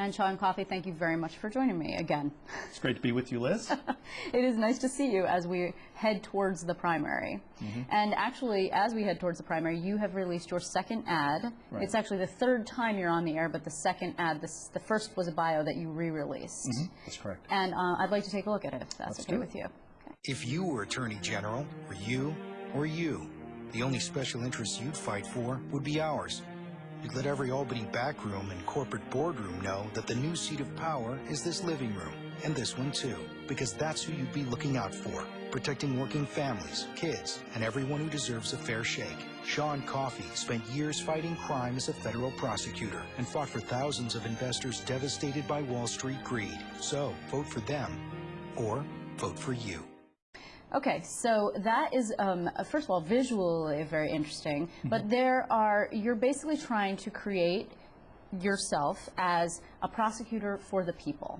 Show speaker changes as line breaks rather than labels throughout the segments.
And Sean Coffey, thank you very much for joining me again.
It's great to be with you, Liz.
It is nice to see you as we head towards the primary. And actually, as we head towards the primary, you have released your second ad.
Right.
It's actually the third time you're on the air, but the second ad, the first was a bio that you re-released.
That's correct.
And I'd like to take a look at it, if that's
Let's
okay
do it.
with you. Okay.
If you were Attorney General, or you, the only special interests you'd fight for would be ours. You'd let every Albany backroom and corporate boardroom know that the new seat of power is this living room, and this one too, because that's who you'd be looking out for, protecting working families, kids, and everyone who deserves a fair shake. Sean Coffey spent years fighting crime as a federal prosecutor and fought for thousands of investors devastated by Wall Street greed. So, vote for them, or vote for you.
Okay, so that is, first of all, visually very interesting, but you're basically trying to create yourself as a prosecutor for the people.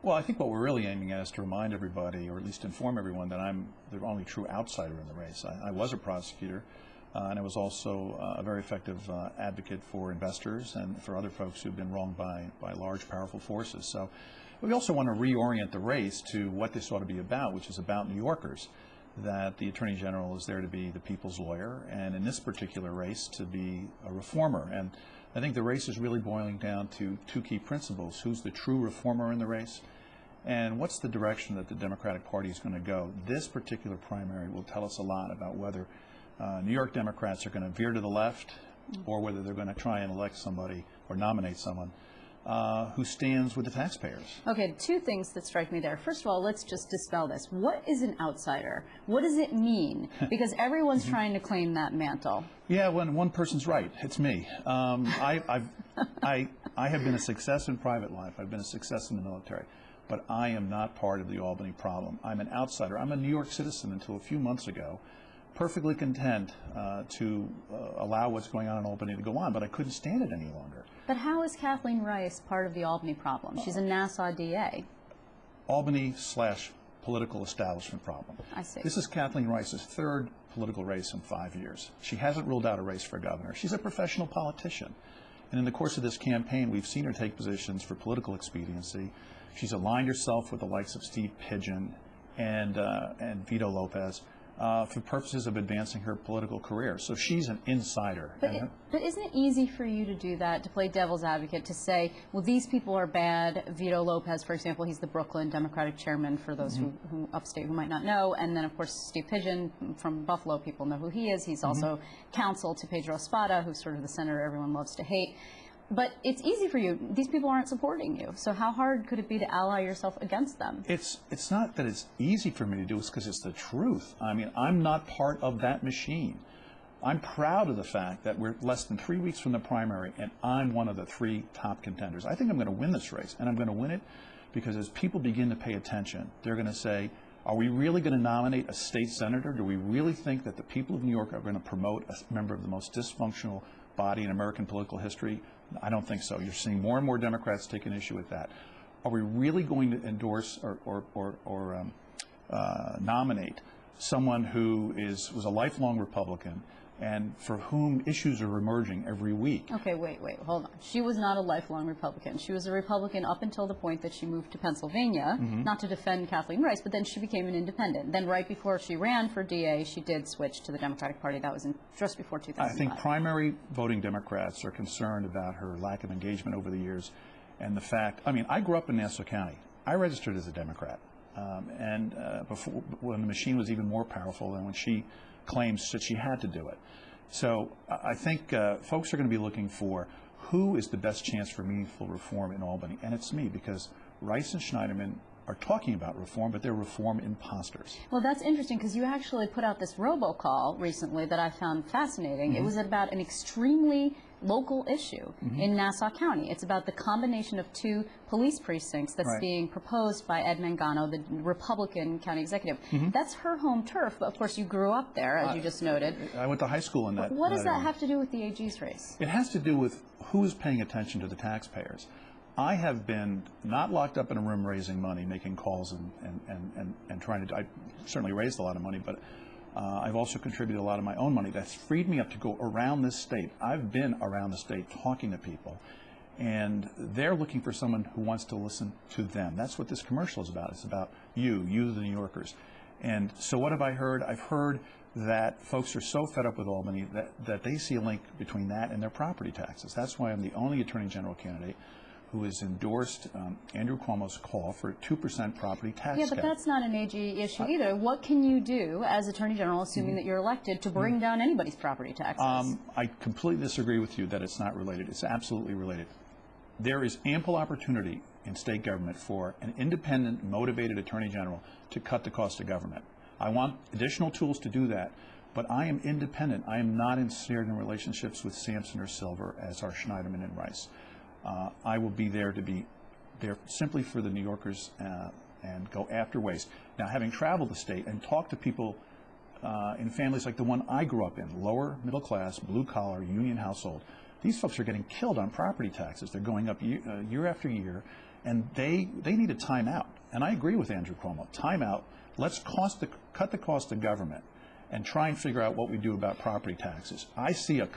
Well, I think what we're really aiming at is to remind everybody, or at least inform everyone, that I'm the only true outsider in the race. I was a prosecutor, and I was also a very effective advocate for investors and for other folks who've been wronged by large, powerful forces. So we also want to reorient the race to what this ought to be about, which is about New Yorkers, that the Attorney General is there to be the people's lawyer, and in this particular race to be a reformer. And I think the race is really boiling down to two key principles: who's the true reformer in the race, and what's the direction that the Democratic Party is going to go. This particular primary will tell us a lot about whether New York Democrats are going to veer to the left, or whether they're going to try and elect somebody or nominate someone who stands with the taxpayers. Okay,
two things that strike me there. First of all, let's just dispel this. What is an outsider? What does it mean? Because everyone's trying to claim that mantle.
Yeah, when one person's right, it's me. I have been a success in private life. I've been a success in the military. But I am not part of the Albany problem. I'm an outsider. I'm a New York citizen until a few months ago, perfectly content to allow what's going on in Albany to go on, but I couldn't stand it any longer.
But how is Kathleen Rice part of the Albany problem? She's a Nassau DA.
Albany/political establishment problem.
I see.
This is Kathleen Rice's third political race in 5 years. She hasn't ruled out a race for governor. She's a professional politician. And in the course of this campaign, we've seen her take positions for political expediency. She's aligned herself with the likes of Steve Pidgeon and Vito Lopez for purposes of advancing her political career. So she's an insider.
But isn't it easy for you to do that, to play devil's advocate, to say, well, these people are bad? Vito Lopez, for example, he's the Brooklyn Democratic chairman, for those who upstate who might not know. And then, of course, Steve Pidgeon from Buffalo, people know who he is. He's also counsel to Pedro Espada, who's sort of the senator everyone loves to hate. But it's easy for you. These people aren't supporting you. So how hard could it be to ally yourself against them?
It's not that it's easy for me to do. It's because it's the truth. I mean, I'm not part of that machine. I'm proud of the fact that we're less than 3 weeks from the primary, and I'm one of the 3 top contenders. I think I'm going to win this race, and I'm going to win it because as people begin to pay attention, they're going to say, are we really going to nominate a state senator? Do we really think that the people of New York are going to promote a member of the most dysfunctional body in American political history? I don't think so. You're seeing more and more Democrats take an issue with that. Are we really going to endorse or nominate someone who was a lifelong Republican and for whom issues are emerging every week?
Okay, wait, hold on. She was not a lifelong Republican. She was a Republican up until the point that she moved to Pennsylvania, not to defend Kathleen Rice, but then she became an independent. Then right before she ran for DA, she did switch to the Democratic Party. That was just before 2005.
I think primary voting Democrats are concerned about her lack of engagement over the years and the fact, I mean, I grew up in Nassau County. I registered as a Democrat. Before, when the machine was even more powerful than when she claims that she had to do it. So I think folks are going to be looking for who is the best chance for meaningful reform in Albany, and it's me, because Rice and Schneiderman are talking about reform, but they're reform imposters.
Well, that's interesting, because you actually put out this robocall recently that I found fascinating. It was about an extremely local issue in Nassau County. It's about the combination of 2 police precincts that's being proposed by Ed Mangano, the Republican county executive. That's her home turf, but of course you grew up there, as you just noted.
I went to high school in that.
What does that have to do with the AG's race?
It has to do with who is paying attention to the taxpayers. I have been not locked up in a room raising money, making calls and trying to, I certainly raised a lot of money, but I've also contributed a lot of my own money. That's freed me up to go around this state. I've been around the state talking to people, And they're looking for someone who wants to listen to them. That's what this commercial is about. It's about you, the New Yorkers. And so what have I heard? I've heard that folks are so fed up with Albany that they see a link between that and their property taxes. That's why I'm the only Attorney General candidate who has endorsed Andrew Cuomo's call for a 2% property tax
Yeah, but
cap.
that's not an AG issue either. What can you do as Attorney General, assuming that you're elected, to bring down anybody's property taxes?
I completely disagree with you that it's not related. It's absolutely related. There is ample opportunity in state government for an independent, motivated Attorney General to cut the cost of government. I want additional tools to do that, but I am independent. I am not ensnared in relationships with Sampson or Silver, as are Schneiderman and Rice. I will be there to be there simply for the New Yorkers and go after waste. Now, having traveled the state and talked to people in families like the one I grew up in, lower middle class, blue collar, union household, these folks are getting killed on property taxes. They're going up year after year, and they need a timeout. And I agree with Andrew Cuomo. Timeout. Let's cut the cost of government and try and figure out what we do about property taxes. I see a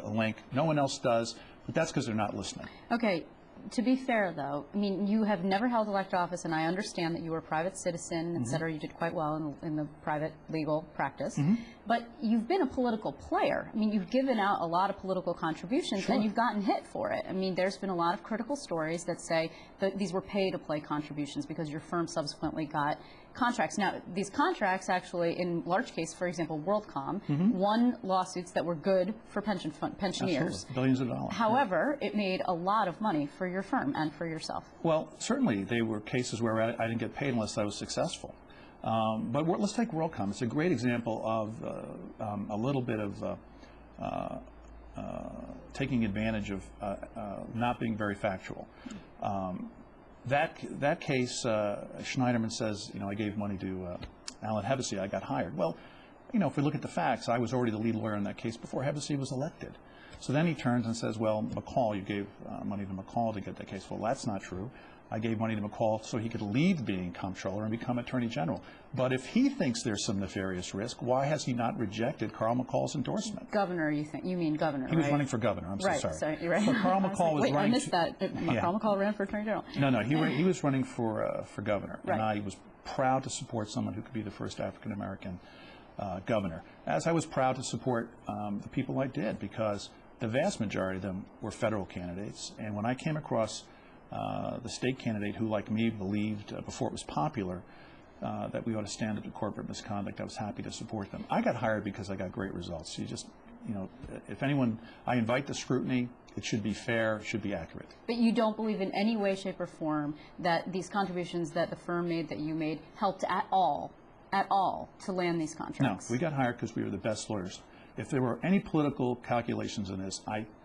link. No one else does, but that's because they're not listening.
Okay. To be fair, though, I mean, you have never held elected office, and I understand that you were a private citizen, et cetera. You did quite well in the private legal practice. But you've been a political player. I mean, you've given out a lot of political contributions, and you've gotten hit for it. I mean, there's been a lot of critical stories that say that these were pay-to-play contributions because your firm subsequently got contracts. Now, these contracts actually, in large case, for example, WorldCom, won lawsuits that were good for pensioners.
Absolutely. Billions of dollars.
However, it made a lot of money for your firm and for yourself.
Well, certainly they were cases where I didn't get paid unless I was successful. But let's take WorldCom. It's a great example of a little bit of taking advantage of not being very factual. That case, Schneiderman says, I gave money to Alan Hevesy, I got hired. Well, if we look at the facts, I was already the lead lawyer in that case before Hevesy was elected. So then he turns and says, well, McCall, you gave money to McCall to get that case. Well, that's not true. I gave money to McCall so he could leave being comptroller and become Attorney General. But if he thinks there's some nefarious risk, why has he not rejected Carl McCall's endorsement?
Governor, you mean governor,
He was running for governor. I'm so sorry.
Sorry, you're right.
But Carl McCall was
wait,
running.
I missed that. Carl McCall ran for Attorney General.
No, he was running for governor, and
Right.
I was proud to support someone who could be the first African American governor. As I was proud to support the people I did, because the vast majority of them were federal candidates, and when I came across the state candidate who, like me, believed before it was popular that we ought to stand up to corporate misconduct, I was happy to support them. I got hired because I got great results. If anyone, I invite the scrutiny. It should be fair, it should be accurate.
But you don't believe in any way, shape, or form that these contributions that the firm made, that you made, helped at all to land these contracts?
No, we got hired because we were the best lawyers. If there were any political calculations in this,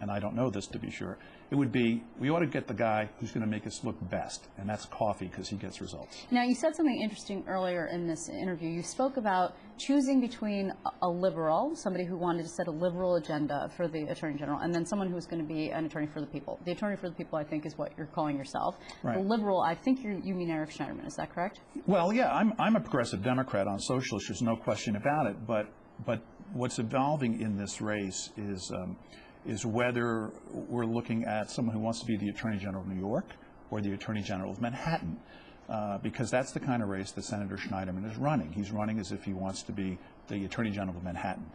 and I don't know this to be sure, it would be we ought to get the guy who's going to make us look best, and that's Coffey, because he gets results.
Now, you said something interesting earlier in this interview. You spoke about choosing between a liberal, somebody who wanted to set a liberal agenda for the Attorney General, and then someone who's going to be an attorney for the people. The attorney for the people, I think, is what you're calling yourself.
Right.
The liberal, I think you mean Eric Schneiderman. Is that correct?
Well, yeah, I'm a progressive Democrat on social issues, no question about it. But what's evolving in this race is whether we're looking at someone who wants to be the Attorney General of New York or the Attorney General of Manhattan, because that's the kind of race that Senator Schneiderman is running. He's running as if he wants to be the Attorney General of Manhattan.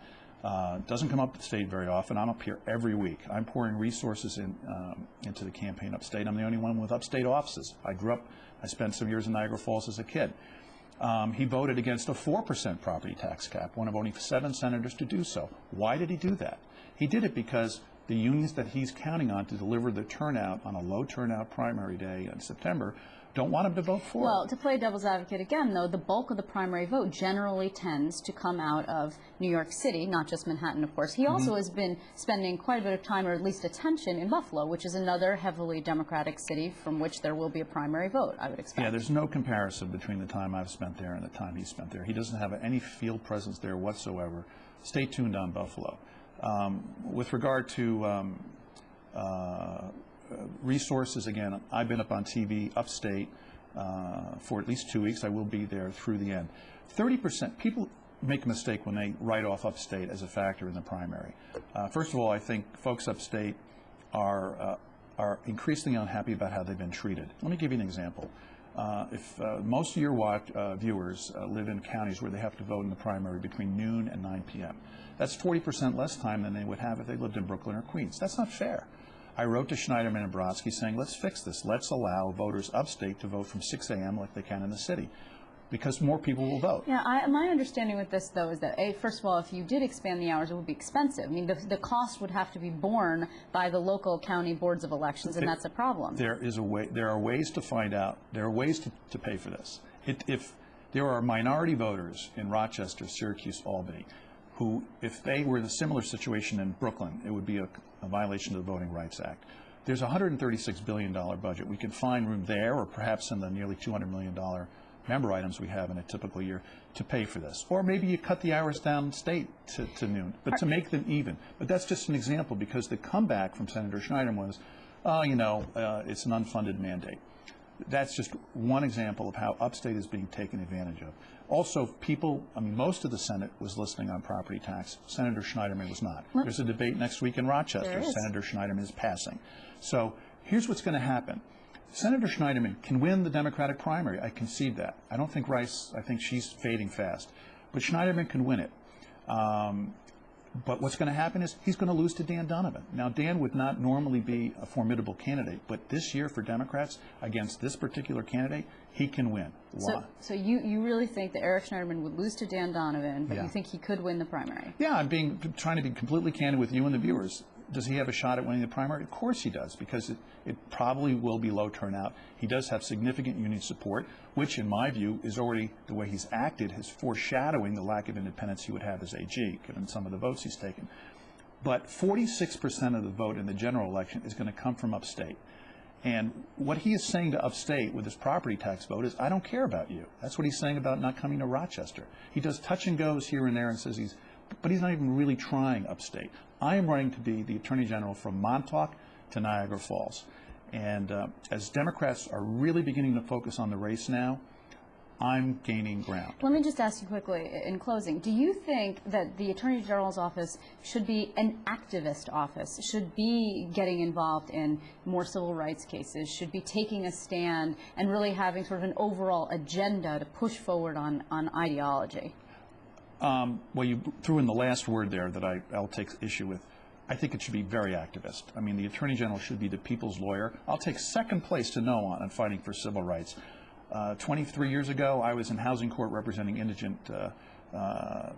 Doesn't come up to state very often. I'm up here every week. I'm pouring resources into the campaign upstate. I'm the only one with upstate offices. I spent some years in Niagara Falls as a kid. He voted against a 4% property tax cap, one of only 7 senators to do so. Why did he do that? He did it because the unions that he's counting on to deliver the turnout on a low turnout primary day in September don't want him to vote for
Well,
it.
to play devil's advocate again, though, the bulk of the primary vote generally tends to come out of New York City, not just Manhattan, of course. He also has been spending quite a bit of time, or at least attention, in Buffalo, which is another heavily Democratic city from which there will be a primary vote, I would expect.
Yeah, there's no comparison between the time I've spent there and the time he spent there. He doesn't have any field presence there whatsoever. Stay tuned on Buffalo. With regard to resources, again, I've been up on TV upstate for at least 2 weeks. I will be there through the end. 30%, people make a mistake when they write off upstate as a factor in the primary. First of all, I think folks upstate are are increasingly unhappy about how they've been treated. Let me give you an example. If most of your viewers live in counties where they have to vote in the primary between noon and 9 p.m., that's 40% less time than they would have if they lived in Brooklyn or Queens. That's not fair. I wrote to Schneiderman and Brodsky saying, let's fix this. Let's allow voters upstate to vote from 6 a.m. like they can in the city, because more people will vote.
Yeah, my understanding with this, though, is that, first of all, if you did expand the hours, it would be expensive. I mean, the cost would have to be borne by the local county boards of elections, and that's a problem.
There are ways to find out. There are ways to pay for this. If there are minority voters in Rochester, Syracuse, Albany, who, if they were in a similar situation in Brooklyn, it would be a violation of the Voting Rights Act. There's a $136 billion budget. We can find room there, or perhaps in the nearly $200 million member items we have in a typical year, to pay for this. Or maybe you cut the hours down state to noon, but to make them even. But that's just an example, because the comeback from Senator Schneiderman was, it's an unfunded mandate. That's just one example of how upstate is being taken advantage of. Also, most of the Senate was listening on property tax. Senator Schneiderman was not. There's a debate next week in Rochester. Senator Schneiderman is passing. So here's what's going to happen. Senator Schneiderman can win the Democratic primary. I concede that. I don't think Rice, I think she's fading fast. But Schneiderman can win it. But what's going to happen is he's going to lose to Dan Donovan. Now, Dan would not normally be a formidable candidate, but this year for Democrats, against this particular candidate, he can win. Why?
So you really think that Eric Schneiderman would lose to Dan Donovan, but you think he could win the primary?
Yeah, I'm trying to be completely candid with you and the viewers. Does he have a shot at winning the primary? Of course he does, because it probably will be low turnout. He does have significant union support, which in my view is already, the way he's acted, is foreshadowing the lack of independence he would have as AG, given some of the votes he's taken. But 46% of the vote in the general election is going to come from upstate. And what he is saying to upstate with his property tax vote is, I don't care about you. That's what he's saying about not coming to Rochester. He does touch and goes here and there and says but he's not even really trying upstate. I am running to be the Attorney General from Montauk to Niagara Falls. And as Democrats are really beginning to focus on the race now, I'm gaining ground.
Let me just ask you quickly, in closing, do you think that the Attorney General's office should be an activist office, should be getting involved in more civil rights cases, should be taking a stand and really having sort of an overall agenda to push forward on ideology?
Well, you threw in the last word there that I'll take issue with. I think it should be very activist. I mean, the Attorney General should be the people's lawyer. I'll take second place to no on fighting for civil rights. 23 years ago, I was in housing court representing indigent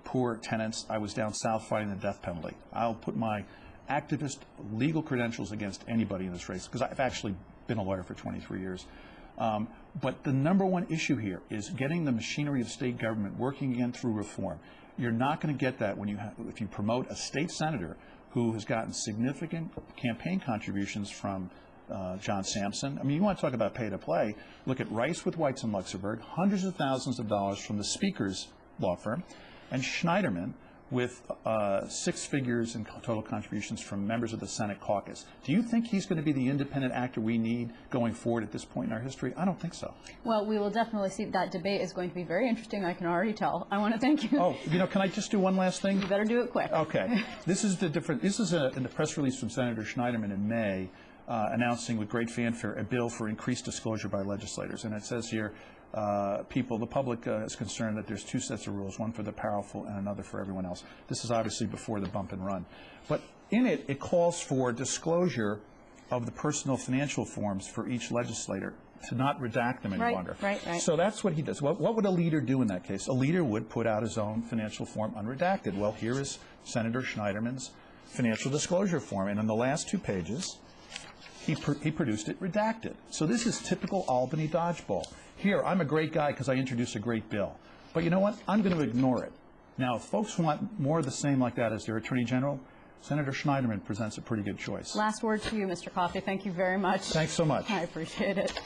poor tenants. I was down south fighting the death penalty. I'll put my activist legal credentials against anybody in this race, because I've actually been a lawyer for 23 years. But the number one issue here is getting the machinery of state government working again through reform. You're not going to get that if you promote a state senator who has gotten significant campaign contributions from John Sampson. I mean, you want to talk about pay to play. Look at Rice with Weitz and Luxembourg, hundreds of thousands of dollars from the Speaker's law firm, and Schneiderman with 6 figures in total contributions from members of the Senate caucus. Do you think he's going to be the independent actor we need going forward at this point in our history? I don't think so. Well,
we will definitely see. That debate is going to be very interesting, I can already tell. I want to thank you.
Oh, can I just do one last thing?
You better do it quick.
Okay. This is in the press release from Senator Schneiderman in May, announcing with great fanfare a bill for increased disclosure by legislators. And it says here, the public is concerned that there's 2 sets of rules, one for the powerful and another for everyone else. This is obviously before the bump and run. But in it calls for disclosure of the personal financial forms for each legislator, to not redact them any longer.
Right.
So that's what he does. What would a leader do in that case? A leader would put out his own financial form unredacted. Well, here is Senator Schneiderman's financial disclosure form, and in the last 2 pages, he produced it redacted. So this is typical Albany dodgeball. Here, I'm a great guy because I introduced a great bill. But you know what? I'm going to ignore it. Now, if folks want more of the same like that as their Attorney General, Senator Schneiderman presents a pretty good choice.
Last word to you, Mr. Coffey. Thank you very much.
Thanks so much.
I appreciate it.